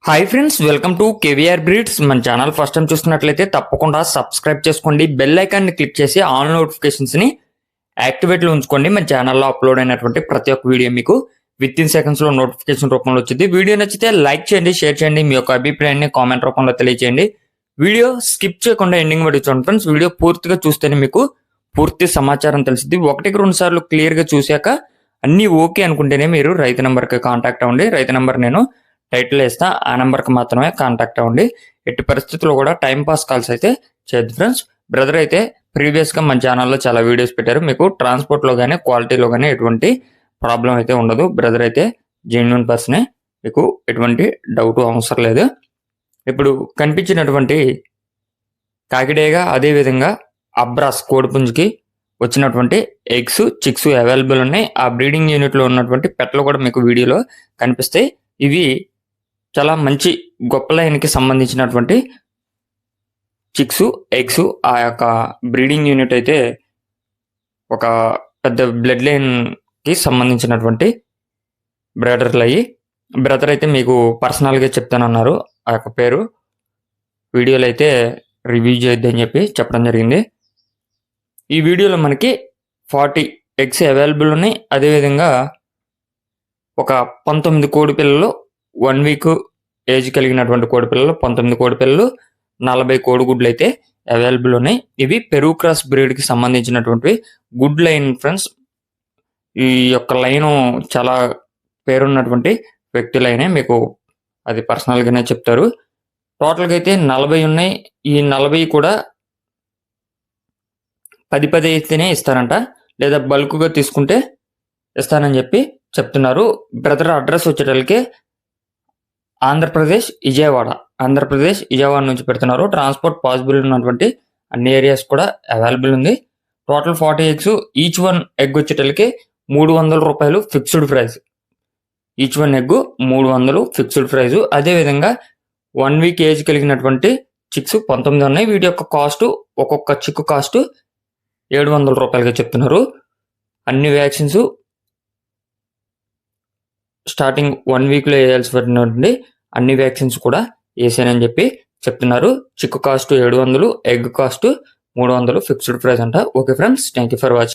Hi friends, welcome to KVR breeds. మన channel first time చూస్తున్నట్లయితే తప్పకుండా సబ్స్క్రైబ్ చేసుకోండి. బెల్ ఐకాన్ని క్లిక్ చేసి ఆల్ నోటిఫికేషన్స్ని యాక్టివేట్లో ఉంచుకోండి. మన ఛానల్లో అప్లోడ్ అయినటువంటి ప్రతి ఒక్క వీడియో మీకు విత్ ఇన్ సెకండ్స్లో నోటిఫికేషన్ రూపంలో వచ్చింది. వీడియో నచ్చితే లైక్ చేయండి, షేర్ చేయండి, మీ యొక్క అభిప్రాయాన్ని కామెంట్ రూపంలో తెలియజేయండి. వీడియో స్కిప్ చేయకుండా ఎండింగ్ వరకు చూడండి ఫ్రెండ్స్. వీడియో పూర్తిగా చూస్తేనే మీకు పూర్తి సమాచారం తెలిసింది. 1-2 సార్లు క్లియర్గా చూశాక అన్నీ ఓకే అనుకుంటేనే మీరు రైతు నెంబర్కి కాంటాక్ట్ అవ్వండి. రైతు నెంబర్ నేను టైటిల్ వేస్తా, ఆ నెంబర్కి మాత్రమే కాంటాక్ట్ అవ్వండి. ఎట్టి పరిస్థితుల్లో కూడా టైం పాస్ కాల్స్ అయితే చేయద్దు ఫ్రెండ్స్. బ్రదర్ అయితే ప్రీవియస్గా మన ఛానల్లో చాలా వీడియోస్ పెట్టారు. మీకు ట్రాన్స్పోర్ట్లో కానీ క్వాలిటీలో కానీ ఎటువంటి ప్రాబ్లం అయితే ఉండదు. బ్రదర్ అయితే జెన్యూన్ పర్సనే, మీకు ఎటువంటి డౌట్ అవసరం లేదు. ఇప్పుడు కనిపించినటువంటి కాకిడేగా అదేవిధంగా అబ్రాస్ కోడిపుంజుకి వచ్చినటువంటి ఎగ్స్ చిక్స్ అవైలబుల్ ఉన్నాయి. ఆ బ్రీడింగ్ యూనిట్లో ఉన్నటువంటి పెట్లు కూడా మీకు వీడియోలో కనిపిస్తాయి. ఇవి చాలా మంచి గొప్ప లైన్కి సంబంధించినటువంటి చిక్స్ ఎగ్స్. ఆ యొక్క బ్రీడింగ్ యూనిట్ అయితే ఒక పెద్ద బ్లడ్ లైన్కి సంబంధించినటువంటి బ్రదర్లు అయ్యి, బ్రదర్ అయితే మీకు పర్సనల్గా చెప్తానన్నారు. ఆ యొక్క పేరు వీడియోలో అయితే రివ్యూ చేయొద్దని చెప్పి చెప్పడం జరిగింది. ఈ వీడియోలో మనకి 40 ఎగ్స్ అవైలబుల్ ఉన్నాయి. అదేవిధంగా ఒక 19 కోడి పిల్లలు 1 వీక్ ఏజ్ కలిగినటువంటి కోడి పిల్లలు, 19 కోడి పిల్లలు, 40 కోడిగుడ్లు అయితే అవైలబుల్ ఉన్నాయి. ఇవి పెరుగు క్రాస్ బ్రీడ్కి సంబంధించినటువంటి గుడ్ లైన్ ఫ్రెండ్స్. ఈ యొక్క లైను చాలా పేరున్నటువంటి వ్యక్తి లైనే, మీకు అది పర్సనల్గానే చెప్తారు. టోటల్గా అయితే 40 ఉన్నాయి. ఈ 40 కూడా 10 అయితేనే ఇస్తారంట, లేదా బల్క్గా తీసుకుంటే ఇస్తానని చెప్పి చెప్తున్నారు. బ్రదర్ అడ్రస్ వచ్చేటోళ్ళకి ఆంధ్రప్రదేశ్ విజయవాడ నుంచి పెడుతున్నారు. ట్రాన్స్పోర్ట్ పాసిబుల్ ఉన్నటువంటి అన్ని ఏరియాస్ కూడా అవైలబుల్ ఉంది. Total 40 eggs, each one egg వచ్చేటోళ్ళకి 300 రూపాయలు fixed price. Each one egg 300 fixed price. అదేవిధంగా 1 వీక్ ఏజ్ కలిగినటువంటి చిక్స్ 19 ఉన్నాయి. వీటి యొక్క కాస్ట్, ఒక్కొక్క చిక్కు కాస్ట్ 700 రూపాయలుగా చెప్తున్నారు. అన్ని వ్యాక్సిన్స్ స్టార్టింగ్ 1 వీక్లో వేయాల్సి పడినటువంటి అన్ని వ్యాక్సిన్స్ కూడా వేసానని చెప్పి చెప్తున్నారు. Chick cost 700, egg cost 300 fixed price అంట. Okay friends, thank you for watching.